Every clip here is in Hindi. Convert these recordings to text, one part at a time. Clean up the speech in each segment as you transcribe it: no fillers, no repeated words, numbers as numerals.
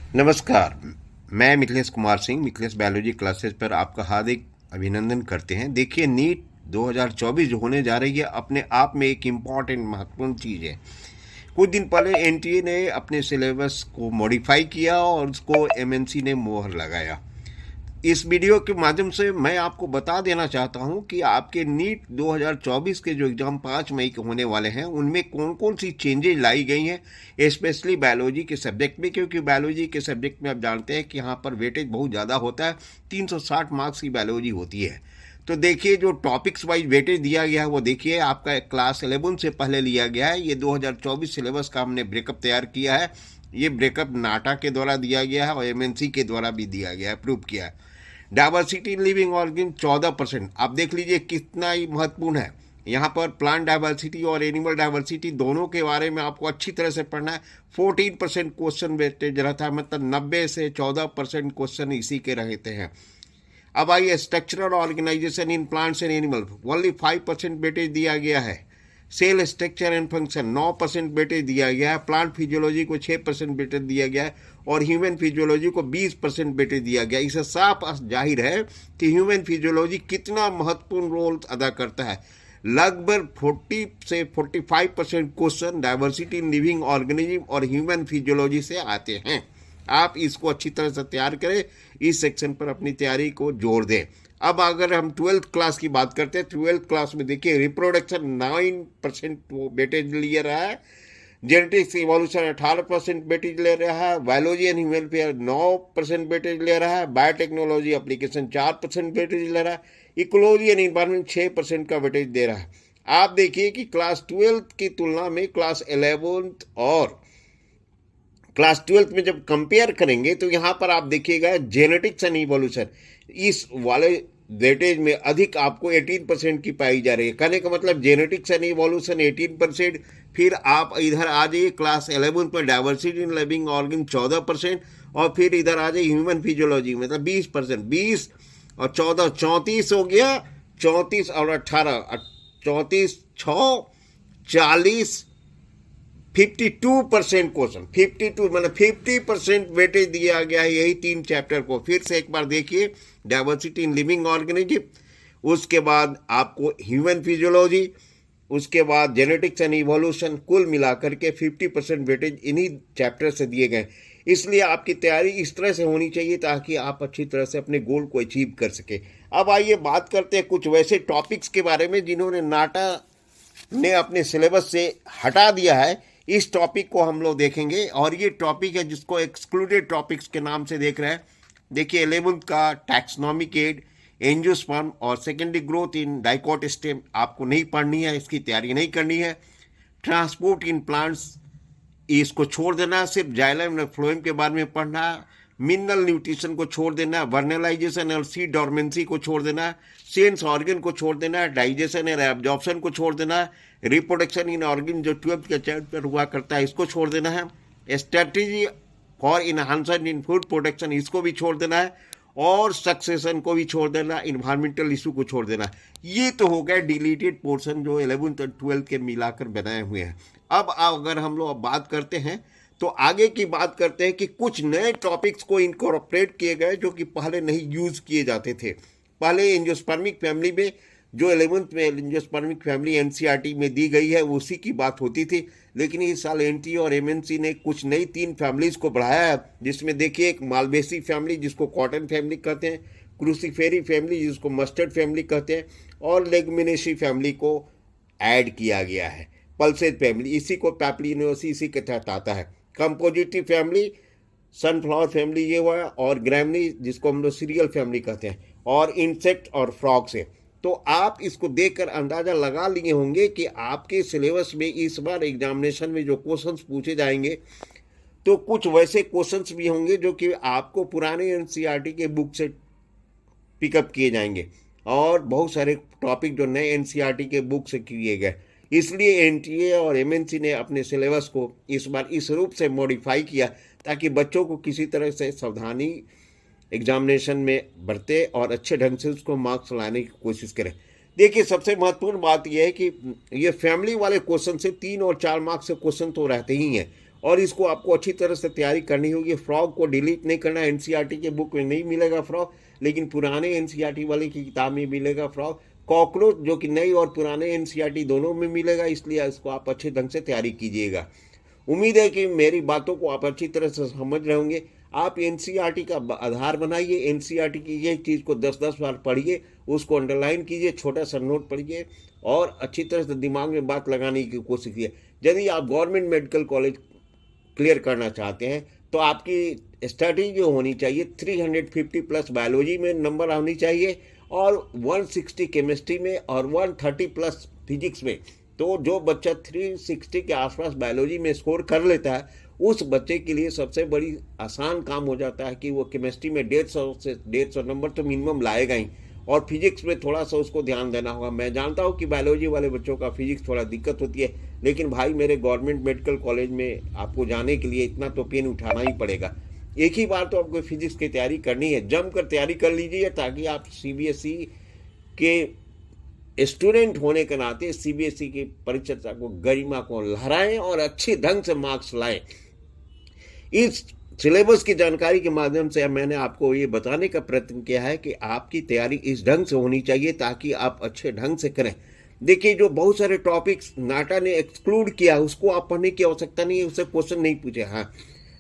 नमस्कार। मैं मिथिलेश कुमार सिंह मिथिलेश बायोलॉजी क्लासेस पर आपका हार्दिक अभिनंदन करते हैं। देखिए, नीट 2024 जो होने जा रही है अपने आप में एक इम्पॉर्टेंट महत्वपूर्ण चीज़ है। कुछ दिन पहले एनटीए ने अपने सिलेबस को मॉडिफाई किया और उसको एमएनसी ने मोहर लगाया। इस वीडियो के माध्यम से मैं आपको बता देना चाहता हूं कि आपके नीट 2024 के जो एग्ज़ाम 5 मई के होने वाले हैं उनमें कौन कौन सी चेंजेज लाई गई हैं, स्पेशली बायोलॉजी के सब्जेक्ट में। क्योंकि बायोलॉजी के सब्जेक्ट में आप जानते हैं कि यहाँ पर वेटेज बहुत ज़्यादा होता है, 360 मार्क्स की बायोलॉजी होती है। तो देखिए, जो टॉपिक्स वाइज वेटेज दिया गया है वो देखिए आपका क्लास 11 से पहले लिया गया है। ये 2024 सिलेबस का हमने ब्रेकअप तैयार किया है। ये ब्रेकअप नाटा के द्वारा दिया गया है और एमएनसी के द्वारा भी दिया गया है, अप्रूव किया है। Diversity in living organ 14%। आप देख लीजिए कितना ही महत्वपूर्ण है। यहाँ पर प्लांट डाइवर्सिटी और एनिमल डाइवर्सिटी दोनों के बारे में आपको अच्छी तरह से पढ़ना है। 14% क्वेश्चन वेटेज रहता है, मतलब 90 से 14% क्वेश्चन इसी के रहते हैं। अब आइए, structural organisation in plants and animal, only 5% weightage दिया गया है। Cell structure and function 9% weightage दिया गया है। प्लांट फिजियोलॉजी को 6% वेटेज दिया गया है और ह्यूमन फिजियोलॉजी को 20% वेटेज दिया गया। इससे साफ जाहिर है कि ह्यूमन फिजियोलॉजी कितना महत्वपूर्ण रोल अदा करता है। लगभग 40 से 45% question diversity in living organism और ह्यूमन फिजियोलॉजी से आते हैं। आप इसको अच्छी तरह से तैयार करें, इस सेक्शन पर अपनी तैयारी को जोड़ दें। अब अगर हम 12th क्लास की बात करते हैं, 12th क्लास में देखिए रिप्रोडक्शन 9% वेटेज ले रहा है, जेनेटिक्स इवोल्यूशन 18% वेटेज ले रहा है, biology and human welfare 9% weightage ले रहा है, बायोटेक्नोलॉजी एप्लीकेशन 4% वेटेज ले रहा है, इकोलॉजी एंड इन्वायरमेंट 6% का वेटेज दे रहा है। आप देखिए कि क्लास 12th की तुलना में क्लास 11th और क्लास 12th में जब कंपेयर करेंगे तो यहाँ पर आप देखिएगा जेनेटिक्स एंड इवोल्यूशन इस वाले वेटेज में अधिक आपको 18% की पाई जा रही है। कहने का मतलब जेनेटिक्स एंड इवोल्यूशन 18%। फिर आप इधर आ जाइए क्लास 11 पर डाइवर्सिटी इन लिविंग ऑर्गन 14%, और फिर इधर आ जाइए ह्यूमन फिजियोलॉजी मतलब 20%। 20 और 14 34 हो गया। 34 और 18 34 6 40 52% क्वेश्चन, 52 मतलब 50% वेटेज दिया गया है यही 3 चैप्टर को। फिर से एक बार देखिए, डाइवर्सिटी इन लिविंग ऑर्गेनिज्म, उसके बाद आपको ह्यूमन फिजियोलॉजी, उसके बाद जेनेटिक्स एंड इवोल्यूशन, कुल मिलाकर के 50% वेटेज इन्हीं चैप्टर से दिए गए। इसलिए आपकी तैयारी इस तरह से होनी चाहिए ताकि आप अच्छी तरह से अपने गोल को अचीव कर सके। अब आइए बात करते हैं कुछ वैसे टॉपिक्स के बारे में जिन्होंने नाटा ने अपने सिलेबस से हटा दिया है। इस टॉपिक को हम लोग देखेंगे और ये टॉपिक है जिसको एक्सक्लूडेड टॉपिक्स के नाम से देख रहे हैं। देखिए, 11th का टैक्सोनॉमिक एड, एंजियोस्पर्म और secondary growth in dicot stem आपको नहीं पढ़नी है, इसकी तैयारी नहीं करनी है। ट्रांसपोर्ट इन प्लांट्स इसको छोड़ देना, सिर्फ जाइलम और फ्लोएम के बारे में पढ़ना है। मिनरल न्यूट्रिशन को छोड़ देना, वर्नलाइजेशन और सीड डॉर्मेंसी को छोड़ देना, सेंस ऑर्गन को छोड़ देना, डाइजेशन और एब्जॉर्प्शन को छोड़ देना, रिप्रोडक्शन इन ऑर्गन जो 12th के चैप्टर हुआ करता है इसको छोड़ देना है। Strategy for enhancement in food production इसको भी छोड़ देना है, और सक्सेशन को भी छोड़ देना, इन्वायरमेंटल इशू को छोड़ देना। ये तो हो गया डिलीटेड पोर्शन जो 11th और 12th के मिलाकर बनाए हुए हैं। अब अगर हम लोग बात करते हैं तो आगे की बात करते हैं कि कुछ नए टॉपिक्स को इनकॉर्पोरेट किए गए जो कि पहले नहीं यूज किए जाते थे। पहले एंजियोस्पर्मिक फैमिली में जो 11th में एंजियोस्पर्मिक फैमिली एनसीईआरटी में दी गई है उसी की बात होती थी, लेकिन इस साल एनटीए और एमएनसी ने कुछ नई 3 फैमिलीज को बढ़ाया है, जिसमें देखिए एक मालवेसी फैमिली जिसको कॉटन फैमिली कहते हैं, क्रूसीफेरी फैमिली जिसको मस्टर्ड फैमिली कहते हैं, और लेगमिनेसी फैमिली को ऐड किया गया है। पल्सेज फैमिली इसी को पैप्लिनोसी इसी के तहत आता है। कंपोजिटिव फैमिली सनफ्लावर फैमिली ये हुआ, और ग्रैमनी जिसको हम लोग सीरियल फैमिली कहते हैं, और इंसेक्ट और फ्रॉग से। तो आप इसको देखकर अंदाज़ा लगा लिए होंगे कि आपके सिलेबस में इस बार एग्जामिनेशन में जो क्वेश्चंस पूछे जाएंगे तो कुछ वैसे क्वेश्चंस भी होंगे जो कि आपको पुराने एनसीईआरटी के बुक से पिकअप किए जाएंगे, और बहुत सारे टॉपिक जो नए एनसीईआरटी के बुक से किए गए। इसलिए एनटीए और एमएनसी ने अपने सिलेबस को इस बार इस रूप से मॉडिफाई किया ताकि बच्चों को किसी तरह से सावधानी एग्जामिनेशन में बरते और अच्छे ढंग से उसको मार्क्स लाने की कोशिश करें। देखिए, सबसे महत्वपूर्ण बात यह है कि ये फैमिली वाले क्वेश्चन से 3 और 4 मार्क्स से क्वेश्चन तो रहते ही हैं, और इसको आपको अच्छी तरह से तैयारी करनी होगी। फ्रॉग को डिलीट नहीं करना। एनसीईआरटी के बुक में नहीं मिलेगा फ्रॉग, लेकिन पुराने एनसीईआरटी वाले की किताब में मिलेगा फ्रॉग। कॉकरोच जो कि नई और पुराने एनसीईआरटी दोनों में मिलेगा, इसलिए इसको आप अच्छे ढंग से तैयारी कीजिएगा। उम्मीद है कि मेरी बातों को आप अच्छी तरह से समझ रहे होंगे। आप एनसीईआरटी का आधार बनाइए, एनसीईआरटी की ये चीज़ को 10-10 बार पढ़िए, उसको अंडरलाइन कीजिए, छोटा सा नोट पढ़िए और अच्छी तरह से दिमाग में बात लगाने की कोशिश कीजिए। यदि आप गवर्नमेंट मेडिकल कॉलेज क्लियर करना चाहते हैं तो आपकी स्टडी जो होनी चाहिए 350 प्लस बायोलॉजी में नंबर होनी चाहिए और 160 केमिस्ट्री में और 130 प्लस फिजिक्स में। तो जो बच्चा 360 के आसपास बायोलॉजी में स्कोर कर लेता है उस बच्चे के लिए सबसे बड़ी आसान काम हो जाता है कि वो केमिस्ट्री में 150 से 150 नंबर तो मिनिमम लाएगा ही, और फिजिक्स में थोड़ा सा उसको ध्यान देना होगा। मैं जानता हूँ कि बायोलॉजी वाले बच्चों का फिजिक्स थोड़ा दिक्कत होती है, लेकिन भाई मेरे गवर्नमेंट मेडिकल कॉलेज में आपको जाने के लिए इतना तो पेन उठाना ही पड़ेगा। एक ही बार तो आपको फिजिक्स की तैयारी करनी है, जमकर तैयारी कर लीजिए ताकि आप सीबीएसई के स्टूडेंट होने के नाते सीबीएसई की परीक्षा को गरिमा को लहराएं और अच्छे ढंग से मार्क्स लाएं। इस सिलेबस की जानकारी के माध्यम से मैंने आपको ये बताने का प्रयत्न किया है कि आपकी तैयारी इस ढंग से होनी चाहिए ताकि आप अच्छे ढंग से करें। देखिए, जो बहुत सारे टॉपिक्स नाटा ने एक्सक्लूड किया उसको आप पढ़ने की आवश्यकता नहीं है, उससे क्वेश्चन नहीं पूछे। हाँ,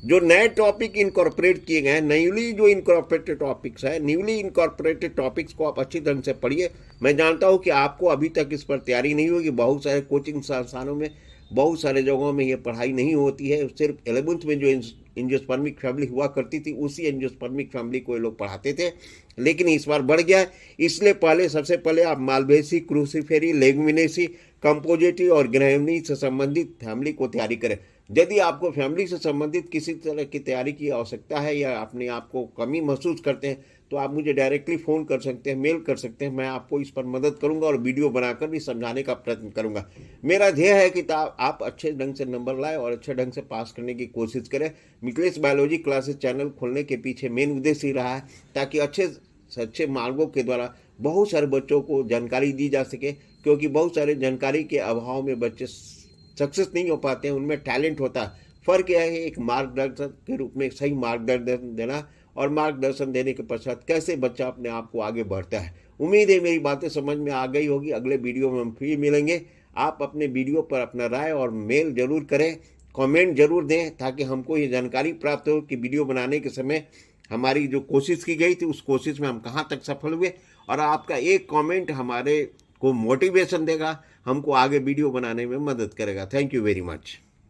जो नए टॉपिक इनकॉर्पोरेट किए गए हैं, न्यूली जो इनकॉर्पोरेटेड टॉपिक्स है, न्यूली इनकॉर्पोरेटेड टॉपिक्स को आप अच्छी ढंग से पढ़िए। मैं जानता हूँ कि आपको अभी तक इस पर तैयारी नहीं होगी, बहुत सारे कोचिंग संस्थानों में बहुत सारे जगहों में ये पढ़ाई नहीं होती है। सिर्फ 11th में जो एंजियोस्पर्मिक फैमिली हुआ करती थी उसी एंजियोस्पर्मिक फैमिली को ये लोग पढ़ाते थे, लेकिन इस बार बढ़ गया है। इसलिए सबसे पहले आप मालवेसी, क्रूसीफेरी, लेगुमिनेसी, कंपोजिटी और ग्रेहमनी से संबंधित फैमिली को तैयारी करें। यदि आपको फैमिली से संबंधित किसी तरह की तैयारी की आवश्यकता है या अपने आप को कमी महसूस करते हैं तो आप मुझे डायरेक्टली फ़ोन कर सकते हैं, मेल कर सकते हैं। मैं आपको इस पर मदद करूंगा और वीडियो बनाकर भी समझाने का प्रयत्न करूंगा। मेरा ध्येय है कि आप अच्छे ढंग से नंबर लाए और अच्छे ढंग से पास करने की कोशिश करें। मिथिलेश बायोलॉजी क्लासेस चैनल खोलने के पीछे मेन उद्देश्य ही रहा है ताकि अच्छे से अच्छे मार्गों के द्वारा बहुत सारे बच्चों को जानकारी दी जा सके, क्योंकि बहुत सारे जानकारी के अभाव में बच्चे सक्सेस नहीं हो पाते हैं। उनमें टैलेंट होता है। फ़र्क यह है एक मार्गदर्शक के रूप में सही मार्गदर्शन देना और मार्गदर्शन देने के पश्चात कैसे बच्चा अपने आप को आगे बढ़ता है। उम्मीद है मेरी बातें समझ में आ गई होगी। अगले वीडियो में हम फिर मिलेंगे। आप अपने वीडियो पर अपना राय और मेल जरूर करें, कमेंट जरूर दें ताकि हमको ये जानकारी प्राप्त हो कि वीडियो बनाने के समय हमारी जो कोशिश की गई थी उस कोशिश में हम कहाँ तक सफल हुए। और आपका एक कमेंट हमारे को मोटिवेशन देगा, हमको आगे वीडियो बनाने में मदद करेगा। Thank you very much.